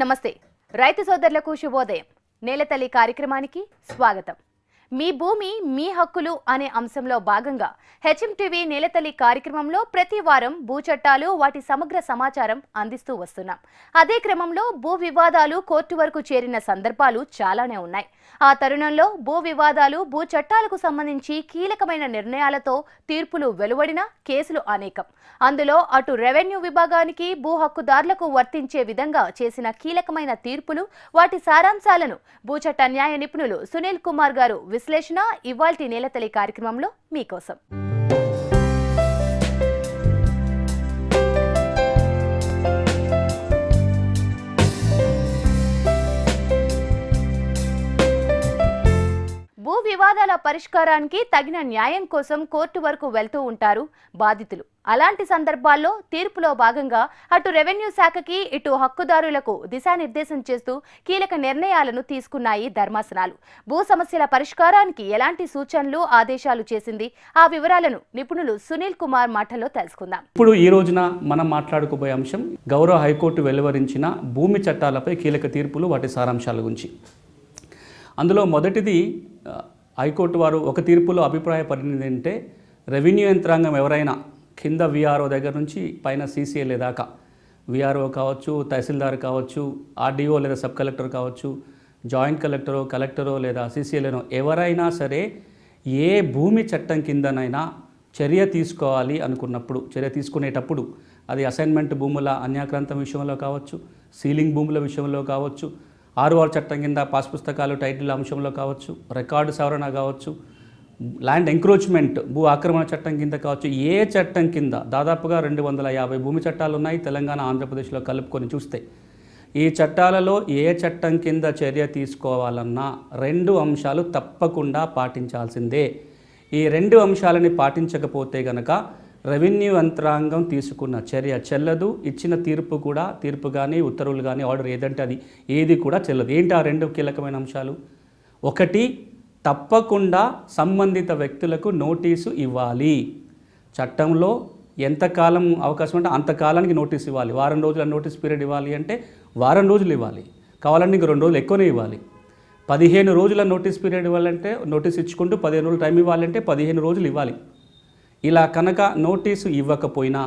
నమస్తే రైతు సోదరులకు శుభోదయం. నేలతల్లి కార్యక్రమానికి స్వాగతం. మీ భూమి మీ హక్కులు అనే అంశంలో భాగంగా హెచ్ఎంటీవీ నేలతల్లి కార్యక్రమంలో ప్రతి వారం భూ చట్టాలు వాటి సమగ్ర సమాచారం అందిస్తూ వస్తున్నాం. అదే క్రమంలో భూ వివాదాలు కోర్టు వరకు చేరిన సందర్భాలు చాలానే ఉన్నాయి. ఆ తరుణంలో భూ వివాదాలు భూ చట్టాలకు సంబంధించి కీలకమైన నిర్ణయాలతో తీర్పులు వెలువడిన కేసులు అనేకం. అందులో అటు రెవెన్యూ విభాగానికి భూ హక్కుదారులకు వర్తించే విధంగా చేసిన కీలకమైన తీర్పులు వాటి సారాంశాలను భూచట్ట న్యాయ నిపుణులు సునీల్ కుమార్ గారు విశ్లేషణ ఇవాల్టి నేలతల్లి కార్యక్రమంలో మీకోసం. భూ వివాదాల పరిష్కారానికి తగిన న్యాయం కోసం కోర్టు వరకు వెళ్తూ ఉంటారు బాధితులు. అలాంటి సందర్భాల్లో తీర్పులో భాగంగా అటు రెవెన్యూ శాఖకి ఇటు హక్కుదారులకు దిశానిర్దేశం చేస్తూ కీలక నిర్ణయాలను తీసుకున్నాయి ధర్మాసనాలు. భూ సమస్యల పరిష్కారానికి ఎలాంటి సూచనలు ఆదేశాలు చేసింది, ఆ వివరాలను నిపుణులు సునీల్ కుమార్ మాటల్లో తెలుసుకుందాం. ఇప్పుడు ఈ రోజున మనం మాట్లాడుకోబోయే అంశం గౌరవ హైకోర్టు వెలువరించిన భూమి చట్టాలపై కీలక తీర్పులు వాటి సారాంశాల గురించి. అందులో మొదటిది హైకోర్టు వారు ఒక తీర్పులో అభిప్రాయపడినది అంటే రెవెన్యూ యంత్రాంగం ఎవరైనా కింద విఆర్ఓ దగ్గర నుంచి పైన సీసీఎల్ఏ దాకా, విఆర్ఓ కావచ్చు, తహసీల్దార్ కావచ్చు, ఆర్డీఓ లేదా సబ్ కలెక్టర్ కావచ్చు, జాయింట్ కలెక్టరో లేదా సీసీఎల్ఏనో ఎవరైనా సరే ఏ భూమి చట్టం కిందనైనా చర్య తీసుకోవాలి అనుకున్నప్పుడు, చర్య తీసుకునేటప్పుడు అది అసైన్మెంట్ భూముల అన్యాక్రాంతం విషయంలో కావచ్చు, సీలింగ్ భూముల విషయంలో కావచ్చు, 6 చట్టం కింద పాస్ పుస్తకాలు టైటిల్ అంశంలో కావచ్చు, రికార్డు సవరణ కావచ్చు, ల్యాండ్ ఎంక్రోచ్మెంట్ భూ ఆక్రమణ చట్టం కింద కావచ్చు, ఏ చట్టం కింద దాదాపుగా 250 భూమి చట్టాలు ఉన్నాయి తెలంగాణ ఆంధ్రప్రదేశ్లో కలుపుకొని చూస్తే. ఈ చట్టాలలో ఏ చట్టం కింద చర్య తీసుకోవాలన్నా 2 అంశాలు తప్పకుండా పాటించాల్సిందే. ఈ 2 అంశాలని పాటించకపోతే గనక రెవెన్యూ యంత్రాంగం తీసుకున్న చర్య చెల్లదు. ఇచ్చిన తీర్పు కానీ ఉత్తర్వులు కానీ ఆర్డర్ ఏదంటే అది ఏది కూడా చెల్లదు. ఏంటి ఆ 2 కీలకమైన అంశాలు? ఒకటి, తప్పకుండా సంబంధిత వ్యక్తులకు నోటీసు ఇవ్వాలి. చట్టంలో ఎంతకాలం అవకాశం అంటే అంతకాలానికి నోటీస్ ఇవ్వాలి. వారం రోజుల నోటీస్ పీరియడ్ ఇవ్వాలి అంటే వారం రోజులు ఇవ్వాలి, కావాలంటే ఇంక 2 రోజులు ఎక్కువనే ఇవ్వాలి. 15 రోజుల నోటీస్ పీరియడ్ ఇవ్వాలంటే నోటీస్ ఇచ్చుకుంటూ 15 రోజులు టైం ఇవ్వాలంటే 15 రోజులు ఇవ్వాలి. ఇలా కనుక నోటీసు ఇవ్వకపోయినా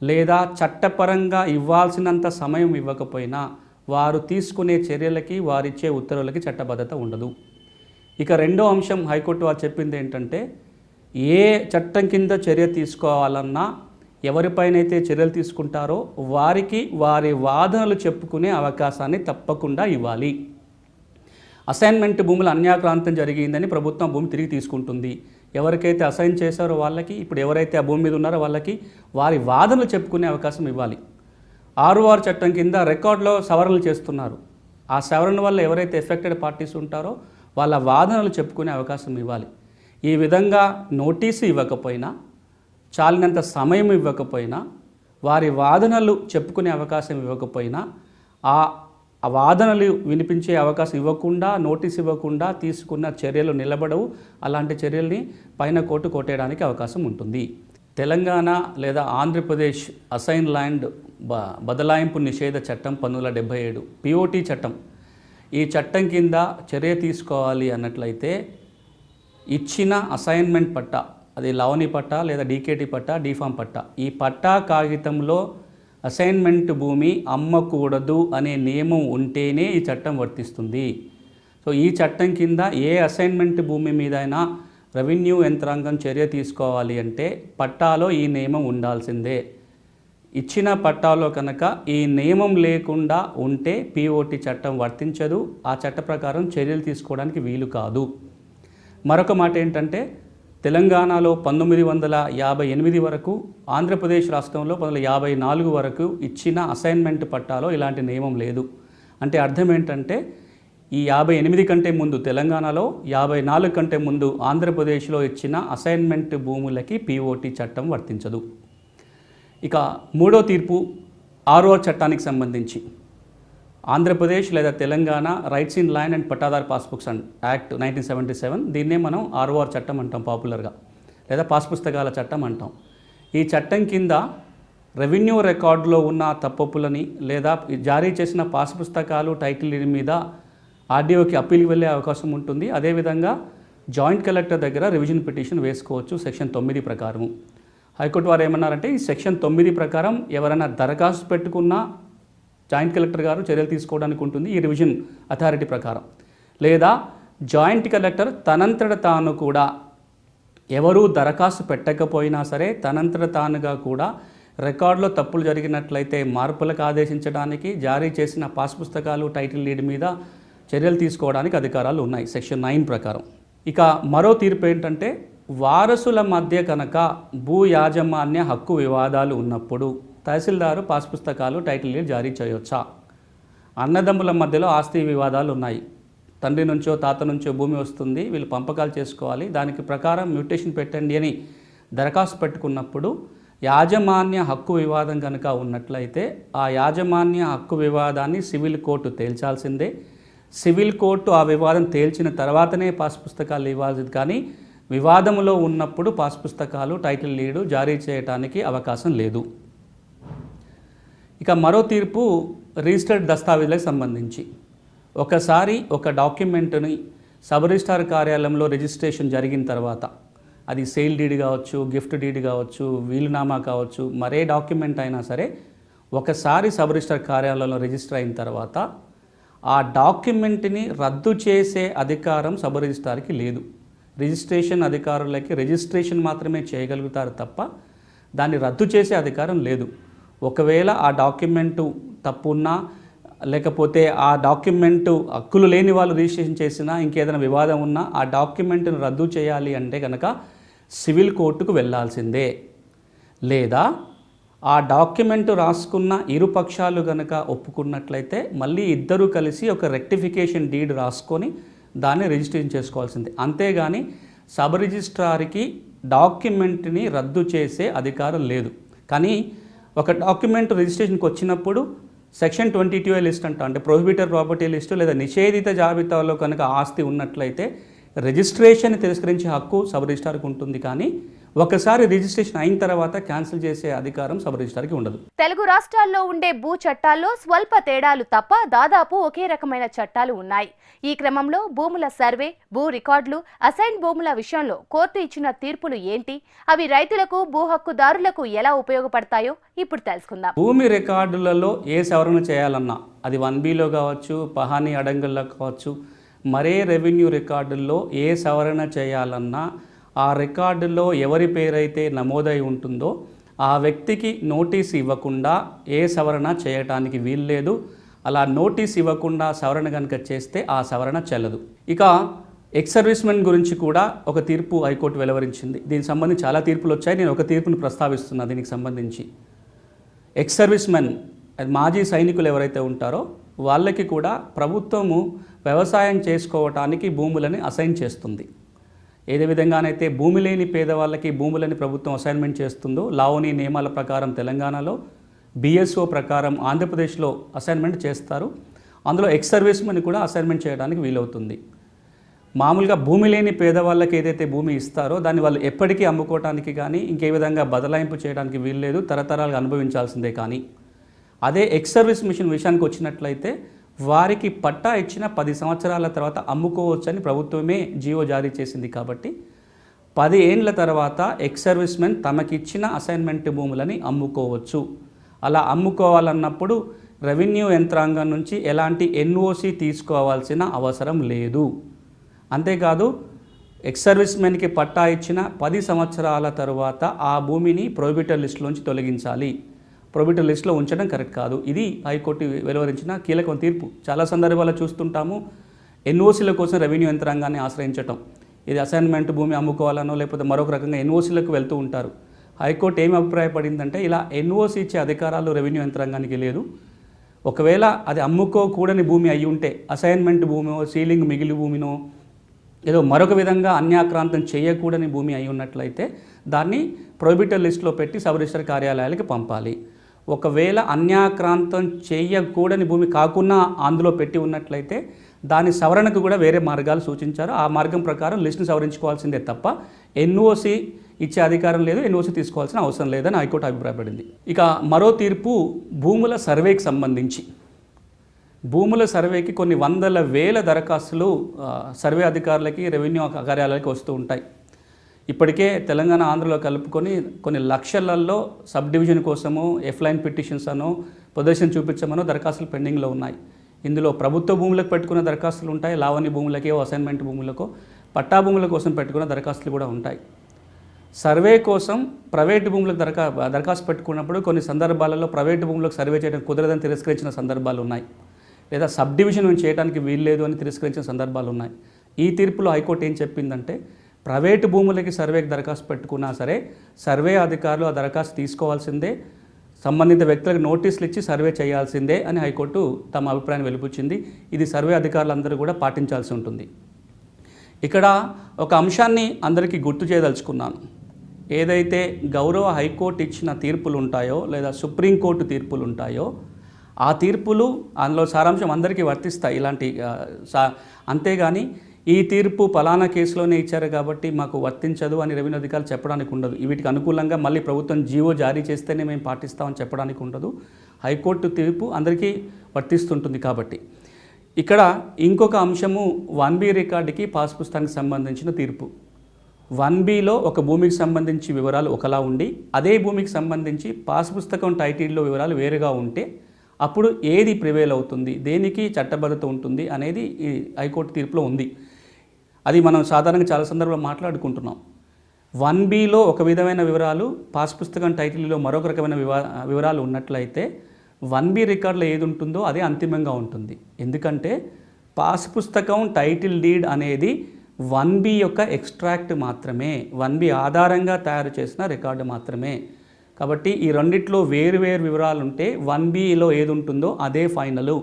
లేదా చట్టపరంగా ఇవ్వాల్సినంత సమయం ఇవ్వకపోయినా వారు తీసుకునే చర్యలకి వారిచ్చే ఉత్తర్వులకి చట్టబద్ధత ఉండదు. ఇక 2వ అంశం హైకోర్టు వారు చెప్పింది ఏంటంటే ఏ చట్టం కింద చర్య తీసుకోవాలన్నా ఎవరిపైనైతే చర్యలు తీసుకుంటారో వారికి వారి వాదనలు చెప్పుకునే అవకాశాన్ని తప్పకుండా ఇవ్వాలి. అసైన్మెంట్ భూముల అన్యాక్రాంతం జరిగిందని ప్రభుత్వం భూమి తిరిగి తీసుకుంటుంది. ఎవరికైతే అసైన్ చేశారో వాళ్ళకి, ఇప్పుడు ఎవరైతే ఆ భూమి మీద ఉన్నారో వాళ్ళకి వారి వాదనలు చెప్పుకునే అవకాశం ఇవ్వాలి. 6 చట్టం కింద రికార్డులో సవరణలు చేస్తున్నారు. ఆ సవరణ వల్ల ఎవరైతే ఎఫెక్టెడ్ పార్టీస్ ఉంటారో వాళ్ళ వాదనలు చెప్పుకునే అవకాశం ఇవ్వాలి. ఈ విధంగా నోటీసు ఇవ్వకపోయినా, చాలినంత సమయం ఇవ్వకపోయినా, వారి వాదనలు చెప్పుకునే అవకాశం ఇవ్వకపోయినా, ఆ వాదనలు వినిపించే అవకాశం ఇవ్వకుండా, నోటీస్ ఇవ్వకుండా తీసుకున్న చర్యలు నిలబడవు. అలాంటి చర్యల్ని పైన కోర్టు కొట్టేయడానికి అవకాశం ఉంటుంది. తెలంగాణ లేదా ఆంధ్రప్రదేశ్ అసైన్ ల్యాండ్ బదలాయింపు నిషేధ చట్టం 1977 పిఓటి చట్టం. ఈ చట్టం కింద చర్య తీసుకోవాలి అన్నట్లయితే ఇచ్చిన అసైన్మెంట్ పట్టా, అది లవణి పట్టా లేదా డీకేటీ పట్టా, డీఫామ్ పట్టా, ఈ పట్టా కాగితంలో అసైన్మెంట్ భూమి అమ్మకూడదు అనే నియమం ఉంటేనే ఈ చట్టం వర్తిస్తుంది. సో ఈ చట్టం కింద ఏ అసైన్మెంట్ భూమి మీదైనా రెవెన్యూ యంత్రాంగం చర్య తీసుకోవాలి అంటే పట్టాలో ఈ నియమం ఉండాల్సిందే. ఇచ్చిన పట్టాలో కనుక ఈ నియమం లేకుండా ఉంటే పిఓటి చట్టం వర్తించదు. ఆ చట్ట ప్రకారం చర్యలు తీసుకోవడానికి వీలు కాదు. మరొక మాట ఏంటంటే తెలంగాణలో 1958 వరకు, ఆంధ్రప్రదేశ్ రాష్ట్రంలో 1954 వరకు ఇచ్చిన అసైన్మెంట్ పట్టాలో ఇలాంటి నియమం లేదు. అంటే అర్థం ఏంటంటే ఈ 58 కంటే ముందు తెలంగాణలో, 54 కంటే ముందు ఆంధ్రప్రదేశ్లో ఇచ్చిన అసైన్మెంట్ భూములకి పిఓటి చట్టం వర్తించదు. ఇక 3వ తీర్పు 6వ చట్టానికి సంబంధించి. ఆంధ్రప్రదేశ్ లేదా Telangana rights in land and pattadar passbooks and act 1977, దీన్నే మనం 6వ చట్టం అంటాం పాపులర్గా, లేదా పాస్ పుస్తకాల చట్టం అంటాం. ఈ చట్టం కింద రెవెన్యూ రికార్డులో ఉన్న తప్పొప్పులని లేదా జారీ చేసిన పాస్ పుస్తకాలు టైటిల్ డీడ్ మీద ఆర్డీఓకి అప్పీల్కి వెళ్ళే అవకాశం ఉంటుంది. అదేవిధంగా జాయింట్ కలెక్టర్ దగ్గర రివిజన్ పిటిషన్ వేసుకోవచ్చు సెక్షన్ 9 ప్రకారము. హైకోర్టు వారు ఏమన్నారంటే ఈ సెక్షన్ 9 ప్రకారం ఎవరైనా దరఖాస్తు పెట్టుకున్నా జాయింట్ కలెక్టర్ గారు చర్యలు తీసుకోవడానికి ఉంటుంది ఈ రివిజన్ అథారిటీ ప్రకారం. లేదా జాయింట్ కలెక్టర్ తనంతట తాను కూడా ఎవరూ దరఖాస్తు పెట్టకపోయినా సరే తనంతట తానుగా కూడా రికార్డులో తప్పులు జరిగినట్లయితే మార్పులకు ఆదేశించడానికి, జారీ చేసిన పాస్ పుస్తకాలు టైటిల్ డీడ్ మీద చర్యలు తీసుకోవడానికి అధికారాలు ఉన్నాయి సెక్షన్ 9 ప్రకారం. ఇక మరో తీర్పు ఏంటంటే వారసుల మధ్య కనుక భూ యాజమాన్య హక్కు వివాదాలు ఉన్నప్పుడు తహసీల్దారు పాస్ పుస్తకాలు టైటిల్ డీడ్ జారీ చేయవచ్చా? అన్నదమ్ముల మధ్యలో ఆస్తి వివాదాలు ఉన్నాయి. తండ్రి నుంచో తాత నుంచో భూమి వస్తుంది, వీళ్ళు పంపకాలు చేసుకోవాలి, దానికి ప్రకారం మ్యూటేషన్ పెట్టండి అని దరఖాస్తు పెట్టుకున్నప్పుడు యాజమాన్య హక్కు వివాదం కనుక ఉన్నట్లయితే ఆ యాజమాన్య హక్కు వివాదాన్ని సివిల్ కోర్టు తేల్చాల్సిందే. సివిల్ కోర్టు ఆ వివాదం తేల్చిన తర్వాతనే పాస్ పుస్తకాలు ఇవ్వాల్సింది, కానీ వివాదంలో ఉన్నప్పుడు పాస్ పుస్తకాలు టైటిల్ డీడ్ జారీ చేయడానికి అవకాశం లేదు. ఇక మరో తీర్పు రిజిస్టర్డ్ దస్తావేజులకు సంబంధించి. ఒకసారి ఒక డాక్యుమెంట్ని సబ్ రిజిస్ట్రార్ కార్యాలయంలో రిజిస్ట్రేషన్ జరిగిన తర్వాత అది సేల్ డీడ్ కావచ్చు, గిఫ్ట్ డీడ్ కావచ్చు, వీలునామా కావచ్చు, మరే డాక్యుమెంట్ అయినా సరే ఒకసారి సబ్ రిజిస్ట్రార్ కార్యాలయంలో రిజిస్టర్ అయిన తర్వాత ఆ డాక్యుమెంట్ని రద్దు చేసే అధికారం సబ్ రిజిస్ట్రార్కి లేదు. రిజిస్ట్రేషన్ అధికారులకి రిజిస్ట్రేషన్ మాత్రమే చేయగలుగుతారు తప్ప దాన్ని రద్దు చేసే అధికారం లేదు. ఒకవేళ ఆ డాక్యుమెంటు తప్పున్నా లేకపోతే ఆ డాక్యుమెంటు హక్కులు లేని వాళ్ళు రిజిస్ట్రేషన్ చేసినా ఇంకేదైనా వివాదం ఉన్నా ఆ డాక్యుమెంట్ను రద్దు చేయాలి అంటే కనుక సివిల్ కోర్టుకు వెళ్ళాల్సిందే. లేదా ఆ డాక్యుమెంట్ రాసుకున్న ఇరు పక్షాలు కనుక ఒప్పుకున్నట్లయితే మళ్ళీ ఇద్దరూ కలిసి ఒక రెక్టిఫికేషన్ డీడ్ రాసుకొని దాన్ని రిజిస్ట్రేషన్ చేసుకోవాల్సిందే. అంతేగాని సబ్ రిజిస్ట్రార్కి డాక్యుమెంట్ని రద్దు చేసే అధికారం లేదు. కానీ ఒక డాక్యుమెంట్ రిజిస్ట్రేషన్కి వచ్చినప్పుడు సెక్షన్ 22A లిస్ట్ అంటే ప్రొహిబిటెడ్ ప్రాపర్టీ లిస్టు లేదా నిషేధిత జాబితాలో కనుక ఆస్తి ఉన్నట్లయితే రిజిస్ట్రేషన్ తిరస్కరించే హక్కు సబ్ రిజిస్ట్రార్కి ఉంటుంది. కానీ ఒకసారి రిజిస్ట్రేషన్ అయిన తర్వాత క్యాన్సిల్ చేసే అధికారం సబ్ రిజిస్ట్రార్కి ఉండదు. తెలుగు రాష్ట్రాల్లో ఉండే భూ చట్టాల్లో స్వల్ప తేడాలు తప్ప దాదాపు ఒకే రకమైన చట్టాలు ఉన్నాయి. ఈ క్రమంలో భూముల సర్వే, భూ రికార్డులు, అసైన్ భూముల విషయంలో కోర్టు ఇచ్చిన తీర్పులు ఏంటి, అవి రైతులకు, భూ హక్కుదారులకు ఎలా ఉపయోగపడతాయో ఇప్పుడు తెలుసుకుందాం. భూమి రికార్డులలో ఏ సవరణ చేయాలన్నా అది 1Bలో కావచ్చు, పహానీ అడంగల్లో కావచ్చు, మరే రెవెన్యూ రికార్డుల్లో ఏ సవరణ చేయాలన్నా ఆ రికార్డులో ఎవరి పేరైతే నమోదై ఉంటుందో ఆ వ్యక్తికి నోటీస్ ఇవ్వకుండా ఏ సవరణ చేయటానికి వీల్లేదు. అలా నోటీస్ ఇవ్వకుండా సవరణ కనుక చేస్తే ఆ సవరణ చెల్లదు. ఇక ఎక్స్ సర్వీస్మెన్ గురించి కూడా ఒక తీర్పు హైకోర్టు వెలువరించింది. దీనికి సంబంధించి చాలా తీర్పులు వచ్చాయి. నేను ఒక తీర్పును ప్రస్తావిస్తున్నా దీనికి సంబంధించి. ఎక్స్ సర్వీస్మెన్ మాజీ సైనికులు ఎవరైతే ఉంటారో వాళ్ళకి కూడా ప్రభుత్వము వ్యవసాయం చేసుకోవటానికి భూములని అసైన్ చేస్తుంది. ఏదే విధంగానైతే భూమి లేని పేదవాళ్ళకి భూములని ప్రభుత్వం అసైన్మెంట్ చేస్తుందో లావోని నియమాల ప్రకారం తెలంగాణలో, BSO ప్రకారం ఆంధ్రప్రదేశ్లో అసైన్మెంట్ చేస్తారు. అందులో ఎక్స్ సర్వీస్మెన్ కూడా అసైన్మెంట్ చేయడానికి వీలవుతుంది. మామూలుగా భూమి లేని పేదవాళ్ళకి ఏదైతే భూమి ఇస్తారో దాన్ని వాళ్ళు ఎప్పటికీ అమ్ముకోవడానికి కానీ ఇంకే విధంగా బదలాయింపు చేయడానికి వీల్లేదు, తరతరాలుగా అనుభవించాల్సిందే. కానీ అదే ఎక్స్ సర్వీస్ మిషన్ విషయానికి వచ్చినట్లయితే వారికి పట్టా ఇచ్చిన 10 సంవత్సరాల తర్వాత అమ్ముకోవచ్చని ప్రభుత్వమే జీవో జారీ చేసింది. కాబట్టి 10 ఏండ్ల తర్వాత ఎక్స్ సర్వీస్మెన్ తమకిచ్చిన అసైన్మెంట్ భూములని అమ్ముకోవచ్చు. అలా అమ్ముకోవాలన్నప్పుడు రెవెన్యూ యంత్రాంగం నుంచి ఎలాంటి NOC తీసుకోవాల్సిన అవసరం లేదు. అంతేకాదు ఎక్స్ సర్వీస్మెన్కి పట్టా ఇచ్చిన 10 సంవత్సరాల తర్వాత ఆ భూమిని ప్రొహిబిటెడ్ లిస్టులోంచి తొలగించాలి. ప్రొహిబిటెడ్ లిస్టులో ఉంచడం కరెక్ట్ కాదు. ఇది హైకోర్టు వెలువరించిన కీలకమైన తీర్పు. చాలా సందర్భాల్లో చూస్తుంటాము NOCల కోసం రెవెన్యూ యంత్రాంగాన్ని ఆశ్రయించటం. ఇది అసైన్మెంట్ భూమి అమ్ముకోవాలనో లేకపోతే మరొక రకంగా NOCలకు వెళ్తూ ఉంటారు. హైకోర్టు ఏమి అభిప్రాయపడిందంటే ఇలా NOC ఇచ్చే అధికారాలు రెవెన్యూ యంత్రాంగానికి లేదు. ఒకవేళ అది అమ్ముకోకూడని భూమి అయి ఉంటే అసైన్మెంట్ భూమినో, సీలింగ్ మిగిలి భూమినో, ఏదో మరొక విధంగా అన్యాక్రాంతం చేయకూడని భూమి అయి ఉన్నట్లయితే దాన్ని ప్రొహిబిటెడ్ లిస్టులో పెట్టి సబ్ రిజిస్ట్రార్ కార్యాలయాలకి పంపాలి. ఒకవేళ అన్యాక్రాంతం చేయకూడని భూమి కాకుండా అందులో పెట్టి ఉన్నట్లయితే దాని సవరణకు కూడా వేరే మార్గాలు సూచించారు. ఆ మార్గం ప్రకారం లిస్టును సవరించుకోవాల్సిందే తప్ప ఎన్ఓసి ఇచ్చే అధికారం లేదు, ఎన్ఓసి తీసుకోవాల్సిన అవసరం లేదని హైకోర్టు అభిప్రాయపడింది. ఇక మరో తీర్పు భూముల సర్వేకి సంబంధించి. భూముల సర్వేకి కొన్ని వందల వేల దరఖాస్తులు సర్వే అధికారులకి, రెవెన్యూ కార్యాలయాలకి వస్తూ ఉంటాయి. ఇప్పటికే తెలంగాణ, ఆంధ్రలో కలుపుకొని కొన్ని లక్షలలో సబ్ డివిజన్ కోసము ఎఫ్లైన్ పిటిషన్స్ అనో, ప్రదర్శన చూపించమనో దరఖాస్తులు పెండింగ్లో ఉన్నాయి. ఇందులో ప్రభుత్వ భూములకు పెట్టుకున్న దరఖాస్తులు ఉంటాయి, లావణ్య భూములకో, అసైన్మెంట్ భూములకో, పట్టా భూముల కోసం పెట్టుకున్న దరఖాస్తులు కూడా ఉంటాయి. సర్వే కోసం ప్రైవేటు భూములకు దరఖాస్తు పెట్టుకున్నప్పుడు కొన్ని సందర్భాలలో ప్రైవేటు భూములకు సర్వే చేయడం కుదరదని తిరస్కరించిన సందర్భాలు ఉన్నాయి, లేదా సబ్ డివిజన్ చేయడానికి వీల్లేదు అని తిరస్కరించిన సందర్భాలు ఉన్నాయి. ఈ తీర్పులో హైకోర్టు ఏం చెప్పిందంటే, ప్రైవేటు భూములకి సర్వేకి దరఖాస్తు పెట్టుకున్నా సరే సర్వే అధికారులు ఆ దరఖాస్తు తీసుకోవాల్సిందే, సంబంధిత వ్యక్తులకు నోటీసులు ఇచ్చి సర్వే చేయాల్సిందే అని హైకోర్టు తమ అభిప్రాయాన్ని వెలుపుచ్చింది. ఇది సర్వే అధికారులందరూ కూడా పాటించాల్సి ఉంటుంది. ఇక్కడ ఒక అంశాన్ని అందరికీ గుర్తు చేయదలుచుకున్నాను. ఏదైతే గౌరవ హైకోర్టు ఇచ్చిన తీర్పులు ఉంటాయో, లేదా సుప్రీంకోర్టు తీర్పులు ఉంటాయో, ఆ తీర్పులు అందులో సారాంశం అందరికీ వర్తిస్తాయి. ఇలాంటి అంతేగాని ఈ తీర్పు పలానా కేసులోనే ఇచ్చారు కాబట్టి మాకు వర్తించదు అని రెవెన్యూ అధికారులు చెప్పడానికి ఉండదు. వీటికి అనుకూలంగా మళ్ళీ ప్రభుత్వం జీవో జారీ చేస్తేనే మేము పాటిస్తామని చెప్పడానికి ఉండదు. హైకోర్టు తీర్పు అందరికీ వర్తిస్తుంటుంది. కాబట్టి ఇక్కడ ఇంకొక అంశము 1B రికార్డుకి పాస్ పుస్తకానికి సంబంధించిన తీర్పు. 1Bలో ఒక భూమికి సంబంధించి వివరాలు ఒకలా ఉండి, అదే భూమికి సంబంధించి పాస్ పుస్తకం టైటిల్లో వివరాలు వేరుగా ఉంటే అప్పుడు ఏది ప్రివేల్ అవుతుంది, దేనికి చట్టబద్ధత ఉంటుంది అనేది ఈ హైకోర్టు తీర్పులో ఉంది. అది మనం సాధారణంగా చాలా సందర్భంలో మాట్లాడుకుంటున్నాం. 1Bలో ఒక విధమైన వివరాలు, పాస్ పుస్తకం టైటిల్లో మరొక రకమైన వివరాలు ఉన్నట్లయితే 1B రికార్డులో ఏది ఉంటుందో అదే అంతిమంగా ఉంటుంది. ఎందుకంటే పాస్ పుస్తకం టైటిల్ డీడ్ అనేది 1B యొక్క ఎక్స్ట్రాక్ట్ మాత్రమే, 1B ఆధారంగా తయారు చేసిన రికార్డు మాత్రమే. కాబట్టి ఈ రెండిట్లో వేరు వివరాలు ఉంటే 1Bలో ఏది ఉంటుందో అదే ఫైనలు.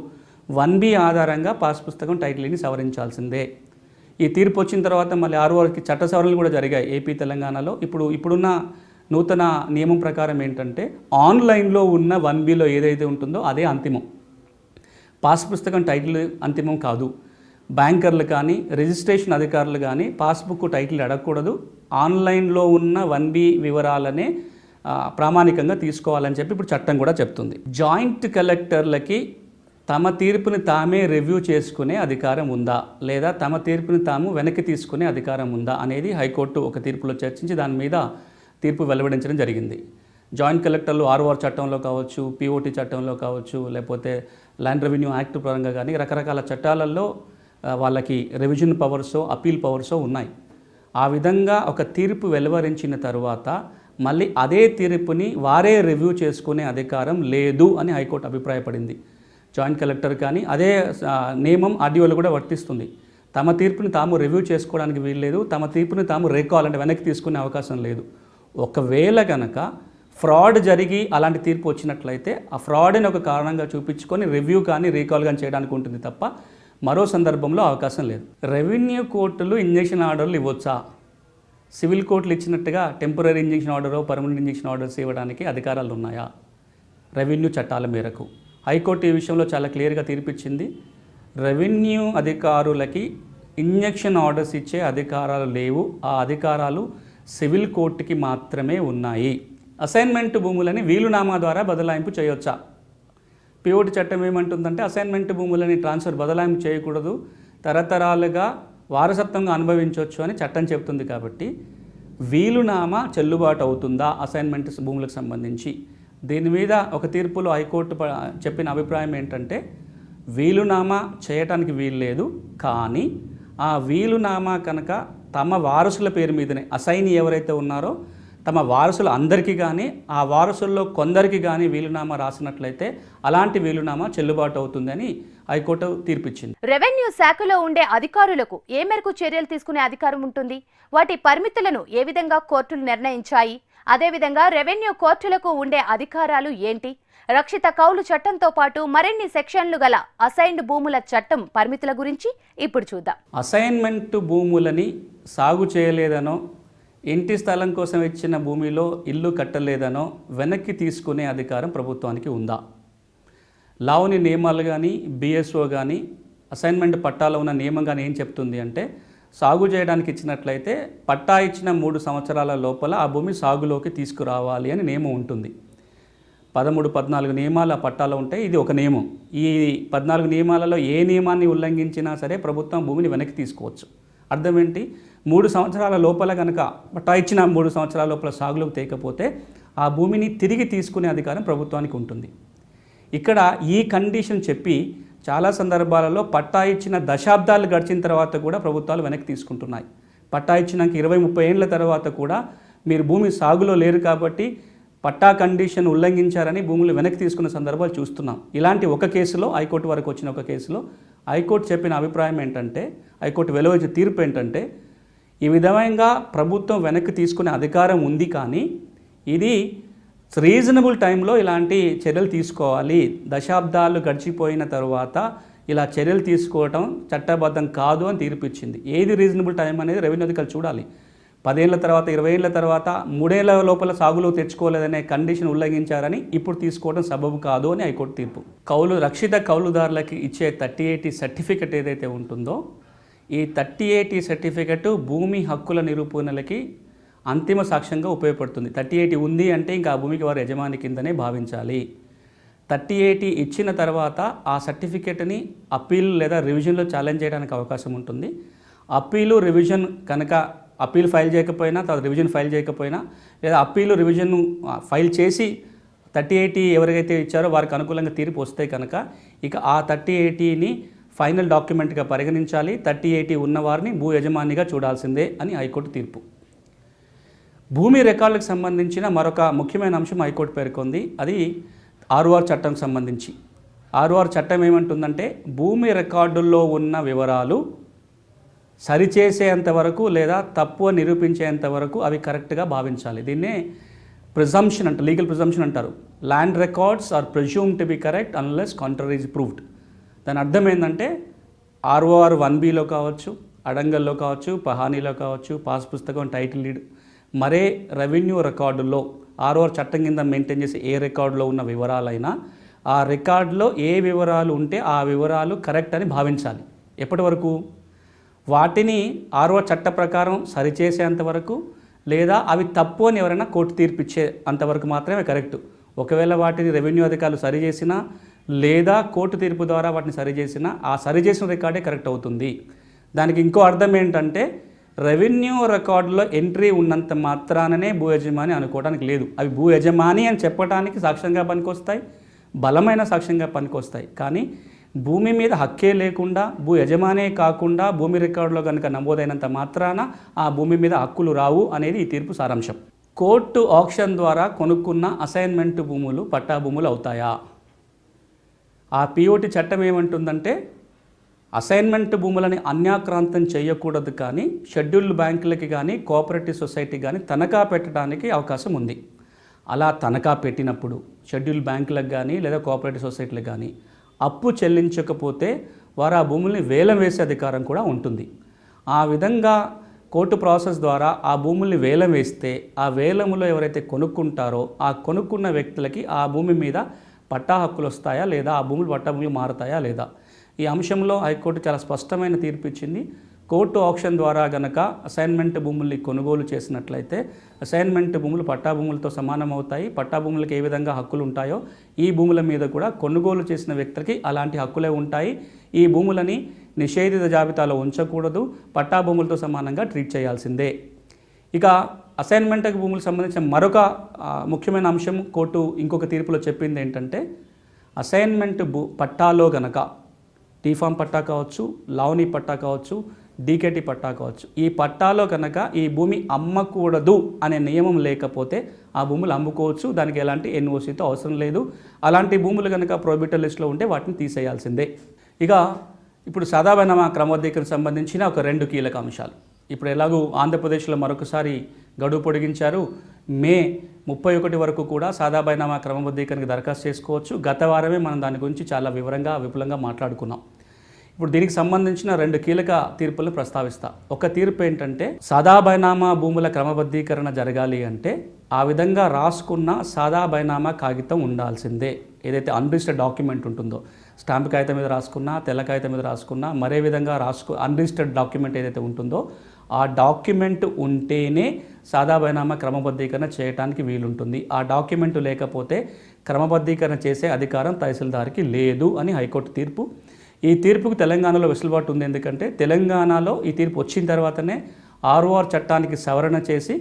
1B ఆధారంగా పాస్ పుస్తకం టైటిల్ని సవరించాల్సిందే. ఈ తీర్పు వచ్చిన తర్వాత మళ్ళీ 6 చట్ట సవరణలు కూడా జరిగాయి ఏపీ, తెలంగాణలో. ఇప్పుడున్న నూతన నియమం ప్రకారం ఏంటంటే, ఆన్లైన్లో ఉన్న 1Bలో ఏదైతే ఉంటుందో అదే అంతిమం. పాస్ పుస్తకం టైటిల్ అంతిమం కాదు. బ్యాంకర్లు కానీ, రిజిస్ట్రేషన్ అధికారులు కానీ పాస్బుక్ టైటిల్ అడగకూడదు. ఆన్లైన్లో ఉన్న 1B వివరాలనే ప్రామాణికంగా తీసుకోవాలని చెప్పి ఇప్పుడు చట్టం కూడా చెప్తుంది. జాయింట్ కలెక్టర్లకి తమ తీర్పుని తామే రివ్యూ చేసుకునే అధికారం ఉందా, లేదా తమ తీర్పుని తాము వెనక్కి తీసుకునే అధికారం ఉందా అనేది హైకోర్టు ఒక తీర్పులో చర్చించి దాని మీద తీర్పు వెలువడించడం జరిగింది. జాయింట్ కలెక్టర్లు ROR చట్టంలో కావచ్చు, POT చట్టంలో కావచ్చు, లేకపోతే ల్యాండ్ రెవెన్యూ యాక్ట్ పరంగా కానీ రకరకాల చట్టాలలో వాళ్ళకి రివిజన్ పవర్సో, అపీల్ పవర్సో ఉన్నాయి. ఆ విధంగా ఒక తీర్పు వెలువరించిన తర్వాత మళ్ళీ అదే తీర్పుని వారే రివ్యూ చేసుకునే అధికారం లేదు అని హైకోర్టు అభిప్రాయపడింది. జాయింట్ కలెక్టర్ కానీ అదే నియమం ఆర్డీఓలో కూడా వర్తిస్తుంది. తమ తీర్పుని తాము రివ్యూ చేసుకోవడానికి వీల్లేదు, తమ తీర్పుని తాము రీకాల్ అంటే వెనక్కి తీసుకునే అవకాశం లేదు. ఒకవేళ కనుక ఫ్రాడ్ జరిగి అలాంటి తీర్పు వచ్చినట్లయితే ఆ ఫ్రాడ్ని ఒక కారణంగా చూపించుకొని రివ్యూ కానీ రీకాల్ కానీ చేయడానికి ఉంటుంది తప్ప మరో సందర్భంలో అవకాశం లేదు. రెవెన్యూ కోర్టులు ఇంజెక్షన్ ఆర్డర్లు ఇవ్వచ్చా? సివిల్ కోర్టులు ఇచ్చినట్టుగా టెంపరీ ఇంజెక్షన్ ఆర్డరో, పర్మనెంట్ ఇంజెక్షన్ ఆర్డర్స్ ఇవ్వడానికి అధికారాలు ఉన్నాయా రెవెన్యూ చట్టాల మేరకు? హైకోర్టు ఈ విషయంలో చాలా క్లియర్గా తీర్పిచ్చింది. రెవెన్యూ అధికారులకి ఇంజెక్షన్ ఆర్డర్స్ ఇచ్చే అధికారాలు లేవు. ఆ అధికారాలు సివిల్ కోర్టుకి మాత్రమే ఉన్నాయి. అసైన్మెంట్ భూములని వీలునామా ద్వారా బదలాయింపు చేయొచ్చా? POT చట్టం ఏమంటుందంటే, అసైన్మెంట్ భూములని ట్రాన్స్ఫర్ బదలాయింపు చేయకూడదు, తరతరాలుగా వారసత్వంగా అనుభవించవచ్చు అని చట్టం చెప్తుంది. కాబట్టి వీలునామా చెల్లుబాటు అవుతుందా అసైన్మెంట్ భూములకు సంబంధించి? దీని మీద ఒక తీర్పులో హైకోర్టు చెప్పిన అభిప్రాయం ఏంటంటే, వీలునామా చేయటానికి వీల్లేదు, కానీ ఆ వీలునామా కనుక తమ వారసుల పేరు మీదనే, అసైన్ ఎవరైతే ఉన్నారో తమ వారసులు అందరికీ కానీ ఆ వారసుల్లో కొందరికి కానీ వీలునామా రాసినట్లయితే అలాంటి వీలునామా చెల్లుబాటు అవుతుందని హైకోర్టు తీర్పిచ్చింది. రెవెన్యూ శాఖలో ఉండే అధికారులకు ఏ మేరకు చర్యలు తీసుకునే అధికారం ఉంటుంది? వాటి పరిమితులను ఏ విధంగా కోర్టులు నిర్ణయించాయి? అదేవిధంగా రెవెన్యూ కోర్టులకు ఉండే అధికారాలు ఏంటి? రక్షిత కౌలు చట్టంతో పాటు మరిన్ని సెక్షన్లు గల అసైన్డ్ భూముల చట్టం పరిమితుల గురించి ఇప్పుడు చూద్దాం. అసైన్మెంట్ భూములని సాగు చేయలేదనో, ఇంటి స్థలం కోసం ఇచ్చిన భూమిలో ఇల్లు కట్టలేదనో వెనక్కి తీసుకునే అధికారం ప్రభుత్వానికి ఉందా? లావణి నియమాలు కానీ, BSO కానీ అసైన్మెంట్ పట్టాలో ఉన్న నియమం కానీ ఏం చెప్తుంది అంటే, సాగు చేయడానికి ఇచ్చినట్లయితే పట్టా ఇచ్చిన 3 సంవత్సరాల లోపల ఆ భూమి సాగులోకి తీసుకురావాలి అని నియమం ఉంటుంది. 13, 14 నియమాలు ఆ పట్టాలో ఉంటాయి. ఇది ఒక నియమం. ఈ 14 నియమాలలో ఏ నియమాన్ని ఉల్లంఘించినా సరే ప్రభుత్వం భూమిని వెనక్కి తీసుకోవచ్చు. అర్థం ఏంటి? 3 సంవత్సరాల లోపల కనుక పట్టా ఇచ్చిన 3 సంవత్సరాల లోపల సాగులోకి తేకపోతే ఆ భూమిని తిరిగి తీసుకునే అధికారం ప్రభుత్వానికి ఉంటుంది. ఇక్కడ ఈ కండిషన్ చెప్పి చాలా సందర్భాలలో పట్టా ఇచ్చిన దశాబ్దాలు గడిచిన తర్వాత కూడా ప్రభుత్వాలు వెనక్కి తీసుకుంటున్నాయి. పట్టా ఇచ్చినాక 20-30 ఏళ్ళ తర్వాత కూడా మీరు భూమి సాగులో లేరు కాబట్టి పట్టా కండిషన్ ఉల్లంఘించారని భూములు వెనక్కి తీసుకున్న సందర్భాలు చూస్తున్నాం. ఇలాంటి ఒక కేసులో హైకోర్టు వరకు వచ్చిన ఒక కేసులో హైకోర్టు చెప్పిన అభిప్రాయం ఏంటంటే, హైకోర్టు వెలువరించిన తీర్పు ఏంటంటే, ఈ విధంగా ప్రభుత్వం వెనక్కి తీసుకునే అధికారం ఉంది, కానీ ఇది రీజనబుల్ టైంలో ఇలాంటి చర్యలు తీసుకోవాలి. దశాబ్దాలు గడిచిపోయిన తర్వాత ఇలా చర్యలు తీసుకోవటం చట్టబద్ధం కాదు అని తీర్పు ఇచ్చింది. ఏది రీజనబుల్ టైం అనేది రెవెన్యూ అధికారులు చూడాలి. 10 ఏళ్ల తర్వాత, 20 ఏళ్ల తర్వాత 3 ఏళ్ల లోపల సాగులో తెచ్చుకోలేదనే కండిషన్ ఉల్లంఘించారని ఇప్పుడు తీసుకోవడం సబబు కాదు అని హైకోర్టు తీర్పు. రక్షిత కౌలుదారులకి ఇచ్చే 3080 సర్టిఫికెట్ ఏదైతే ఉంటుందో, ఈ 3080 సర్టిఫికెట్ భూమి హక్కుల నిరూపణలకి అంతిమ సాక్ష్యంగా ఉపయోగపడుతుంది. 3080 ఉంది అంటే ఇంకా ఆ భూమికి వారు యజమాని కిందనే భావించాలి. 3080 ఇచ్చిన తర్వాత ఆ సర్టిఫికెట్ని అప్పీల్ లేదా రివిజన్లో ఛాలెంజ్ చేయడానికి అవకాశం ఉంటుంది. అప్పీలు రివిజన్ కనుక అప్పీల్ ఫైల్ చేయకపోయినా, తర్వాత రివిజన్ ఫైల్ చేయకపోయినా, లేదా అప్పీలు రివిజన్ ఫైల్ చేసి 3080 ఎవరికైతే ఇచ్చారో వారికి అనుకూలంగా తీర్పు వస్తే కనుక ఇక ఆ 3080ని ఫైనల్ డాక్యుమెంట్గా పరిగణించాలి. 3080 ఉన్నవారిని భూ యజమానిగా చూడాల్సిందే అని హైకోర్టు తీర్పు. భూమి రికార్డులకు సంబంధించిన మరొక ముఖ్యమైన అంశం హైకోర్టు పేర్కొంది. అది ఆర్ఓఆర్ చట్టంకి సంబంధించి. ఆర్ఓఆర్ చట్టం ఏమంటుందంటే, భూమి రికార్డుల్లో ఉన్న వివరాలు సరిచేసేంత వరకు లేదా తప్పు నిరూపించేంత వరకు అవి కరెక్ట్గా భావించాలి. దీన్నే ప్రిజంప్షన్ అంటారు, లీగల్ ప్రిజంప్షన్ అంటారు. Land records are presumed to be correct unless contrary is proved. దాని అర్థం ఏంటంటే, ఆర్ఓఆర్ 1Bలో కావచ్చు, అడంగల్లో కావచ్చు, పహానీలో కావచ్చు, పాస్ పుస్తకం, టైటిల్ డీడ్, మరే రెవెన్యూ రికార్డుల్లో ఆర్ఓఆర్ చట్టం కింద మెయింటైన్ చేసే ఏ రికార్డులో ఉన్న వివరాలైనా ఆ రికార్డులో ఏ వివరాలు ఉంటే ఆ వివరాలు కరెక్ట్ అని భావించాలి. ఎప్పటి వరకు? వాటిని ఆర్ఓఆర్ చట్ట ప్రకారం సరిచేసేంత వరకు, లేదా అవి తప్పు అని ఎవరైనా కోర్టు తీర్పిచ్చే అంతవరకు మాత్రమే కరెక్ట్. ఒకవేళ వాటిని రెవెన్యూ అధికారులు సరిచేసినా లేదా కోర్టు తీర్పు ద్వారా వాటిని సరిచేసినా ఆ సరిచేసిన రికార్డే కరెక్ట్ అవుతుంది. దానికి ఇంకో అర్థం ఏంటంటే, రెవెన్యూ రికార్డులో ఎంట్రీ ఉన్నంత మాత్రాననే భూ యజమాని అనుకోవడానికి లేదు. అవి భూ యజమాని అని చెప్పడానికి సాక్ష్యంగా పనికొస్తాయి, బలమైన సాక్ష్యంగా పనికొస్తాయి. కానీ భూమి మీద హక్కే లేకుండా, భూ యజమానే కాకుండా భూమి రికార్డులో కనుక నమోదైనంత మాత్రాన ఆ భూమి మీద హక్కులు రావు అనేది ఈ తీర్పు సారాంశం. కోర్టు ఆక్షన్ ద్వారా కొనుక్కున్న అసైన్మెంట్ భూములు పట్టా భూములు అవుతాయా? ఆ పిఓటి చట్టం ఏమంటుందంటే, అసైన్మెంట్ భూములని అన్యాక్రాంతం చేయకూడదు, కానీ షెడ్యూల్డ్ బ్యాంకులకి కానీ కోఆపరేటివ్ సొసైటీ కానీ తనఖా పెట్టడానికి అవకాశం ఉంది. అలా తనఖా పెట్టినప్పుడు షెడ్యూల్డ్ బ్యాంకులకు కానీ లేదా కోఆపరేటివ్ సొసైటీలకు కానీ అప్పు చెల్లించకపోతే వారు ఆ భూముల్ని వేలం వేసే అధికారం కూడా ఉంటుంది. ఆ విధంగా కోర్టు ప్రాసెస్ ద్వారా ఆ భూముల్ని వేలం వేస్తే ఆ వేలములో ఎవరైతే కొనుక్కుంటారో ఆ కొనుక్కున్న వ్యక్తులకి ఆ భూమి మీద పట్టా హక్కులు వస్తాయా లేదా, ఆ భూములు పట్టా భూములు మారుతాయా లేదా, ఈ అంశంలో హైకోర్టు చాలా స్పష్టమైన తీర్పు ఇచ్చింది. కోర్టు ఆక్షన్ ద్వారా గనక అసైన్మెంట్ భూముల్ని కొనుగోలు చేసినట్లయితే అసైన్మెంట్ భూములు పట్టా భూములతో సమానం అవుతాయి. పట్టా భూములకు ఏ విధంగా హక్కులు ఉంటాయో ఈ భూముల మీద కూడా కొనుగోలు చేసిన వ్యక్తికి అలాంటి హక్కులే ఉంటాయి. ఈ భూములని నిషేధిత జాబితాలో ఉంచకూడదు, పట్టా భూములతో సమానంగా ట్రీట్ చేయాల్సిందే. ఇక అసైన్మెంట్ భూములకు సంబంధించిన మరొక ముఖ్యమైన అంశం కోర్టు ఇంకొక తీర్పులో చెప్పింది ఏంటంటే, అసైన్మెంట్ పట్టాలో గనక టీఫామ్ పట్టా కావచ్చు, లావణీ పట్టా కావచ్చు, డీకేటీ పట్టా కావచ్చు, ఈ పట్టాలో కనుక ఈ భూమి అమ్మకూడదు అనే నియమం లేకపోతే ఆ భూములు అమ్ముకోవచ్చు. దానికి ఎలాంటి ఎన్ఓసీతో అవసరం లేదు. అలాంటి భూములు కనుక ప్రొహిబిటెడ్ లిస్టులో ఉంటే వాటిని తీసేయాల్సిందే. ఇక ఇప్పుడు సాదాబైనామా క్రమబద్ధీకరణకు సంబంధించిన ఒక 2 కీలక అంశాలు. ఇప్పుడు ఎలాగూ ఆంధ్రప్రదేశ్లో మరొకసారి గడువు పొడిగించారు. మే 31 వరకు కూడా సాదాబైనామా క్రమబద్ధీకరణకు దరఖాస్తు చేసుకోవచ్చు. గత వారమే మనం దాని గురించి చాలా విపులంగా మాట్లాడుకున్నాం. ఇప్పుడు దీనికి సంబంధించిన 2 కీలక తీర్పులను ప్రస్తావిస్తా. ఒక తీర్పు ఏంటంటే, సాదాబైనామా భూముల క్రమబద్ధీకరణ జరగాలి అంటే ఆ విధంగా రాసుకున్న సాదాబైనామా కాగితం ఉండాల్సిందే. ఏదైతే అన్రిజిస్టర్డ్ డాక్యుమెంట్ ఉంటుందో స్టాంప్ కాగితం మీద రాసుకున్నా, తెల్ల కాగితం మీద రాసుకున్నా, మరే విధంగా అన్రిజిస్టర్డ్ డాక్యుమెంట్ ఏదైతే ఉంటుందో ఆ డాక్యుమెంట్ ఉంటేనే సాదా బైనామా క్రమబద్ధీకరణ చేయడానికి వీలుంటుంది. ఆ డాక్యుమెంట్ లేకపోతే క్రమబద్ధీకరణ చేసే అధికారం తహసీల్దార్కి లేదు అని హైకోర్టు తీర్పు. ఈ తీర్పుకు తెలంగాణలో వెసులుబాటు ఉంది. ఎందుకంటే తెలంగాణలో ఈ తీర్పు వచ్చిన తర్వాతనే ఆర్ఓఆర్ చట్టానికి సవరణ చేసి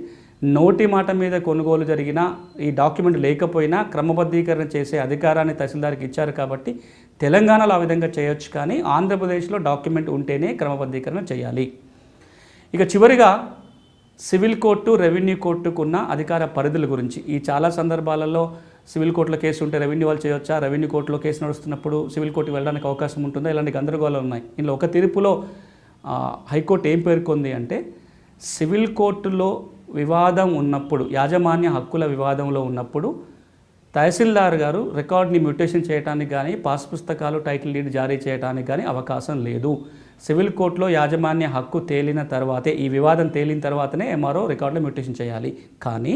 నోటి మాట మీద కొనుగోలు జరిగిన ఈ డాక్యుమెంట్ లేకపోయినా క్రమబద్ధీకరణ చేసే అధికారాన్ని తహసీల్దార్కి ఇచ్చారు. కాబట్టి తెలంగాణలో ఆ విధంగా చేయొచ్చు, కానీ ఆంధ్రప్రదేశ్లో డాక్యుమెంట్ ఉంటేనే క్రమబద్ధీకరణ చేయాలి. ఇక చివరిగా సివిల్ కోర్టు, రెవెన్యూ కోర్టుకున్న అధికార పరిధుల గురించి ఈ చాలా సందర్భాలలో సివిల్ కోర్టులో కేసు ఉంటే రెవెన్యూ వాళ్ళు చేయొచ్చా, రెవెన్యూ కోర్టులో కేసు నడుస్తున్నప్పుడు సివిల్ కోర్టుకి వెళ్ళడానికి అవకాశం ఉంటుందా, ఇలాంటి గందరగోళాలు ఉన్నాయి. ఇందులో ఒక తీర్పులో హైకోర్టు ఏం పేర్కొంది అంటే, సివిల్ కోర్టులో వివాదం ఉన్నప్పుడు, యాజమాన్య హక్కుల వివాదంలో ఉన్నప్పుడు తహసీల్దార్ గారు రికార్డ్ని మ్యూటేషన్ చేయడానికి కానీ, పాస్ పుస్తకాలు, టైటిల్ డీడ్ జారీ చేయడానికి కానీ అవకాశం లేదు. సివిల్ కోర్టులో యాజమాన్య హక్కు తేలిన తర్వాతే, ఈ వివాదం తేలిన తర్వాతనే ఎంఆర్ఓ రికార్డులో మ్యూటేషన్ చేయాలి. కానీ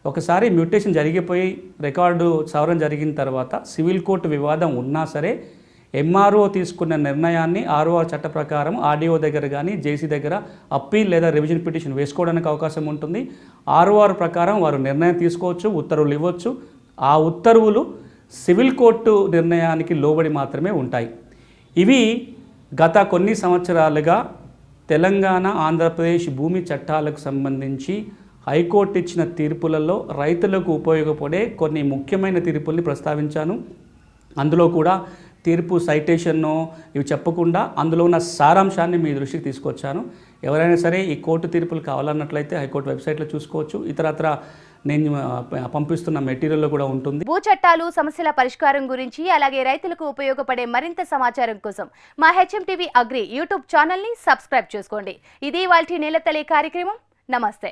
ఒకసారి మ్యూటేషన్ జరిగిపోయి రికార్డు సవరణ జరిగిన తర్వాత సివిల్ కోర్టు వివాదం ఉన్నా సరే ఎంఆర్ఓ తీసుకున్న నిర్ణయాన్ని ఆర్ఓఆర్ చట్ట ప్రకారం ఆర్డీఓ దగ్గర కానీ, జేసీ దగ్గర అప్పీల్ లేదా రివిజన్ పిటిషన్ వేసుకోవడానికి అవకాశం ఉంటుంది. ఆర్ఓఆర్ ప్రకారం వారు నిర్ణయం తీసుకోవచ్చు, ఉత్తర్వులు ఇవ్వచ్చు. ఆ ఉత్తర్వులు సివిల్ కోర్టు నిర్ణయానికి లోబడి మాత్రమే ఉంటాయి. ఇవి గత కొన్ని సంవత్సరాలుగా తెలంగాణ, ఆంధ్రప్రదేశ్ భూమి చట్టాలకు సంబంధించి హైకోర్టు ఇచ్చిన తీర్పులలో రైతులకు ఉపయోగపడే కొన్ని ముఖ్యమైన తీర్పుల్ని ప్రస్తావించాను. అందులో కూడా తీర్పు సైటేషన్ను ఇవి చెప్పకుండా అందులో ఉన్న సారాంశాన్ని మీ దృష్టికి తీసుకొచ్చాను. ఎవరైనా సరే ఈ కోర్టు తీర్పులు కావాలన్నట్లయితే హైకోర్టు వెబ్సైట్లో చూసుకోవచ్చు. ఇతరత్ర నేను పంపిస్తున్న మెటీరియల్లో కూడా ఉంటుంది. భూ చట్టాలు, సమస్యల పరిష్కారం గురించి, అలాగే రైతులకు ఉపయోగపడే మరింత సమాచారం కోసం మా హెచ్ఎంటీవీ అగ్రి యూట్యూబ్ ఛానల్ని సబ్స్క్రైబ్ చేసుకోండి. ఇది ఇవాల్టి నేలతల్లి కార్యక్రమం. నమస్తే.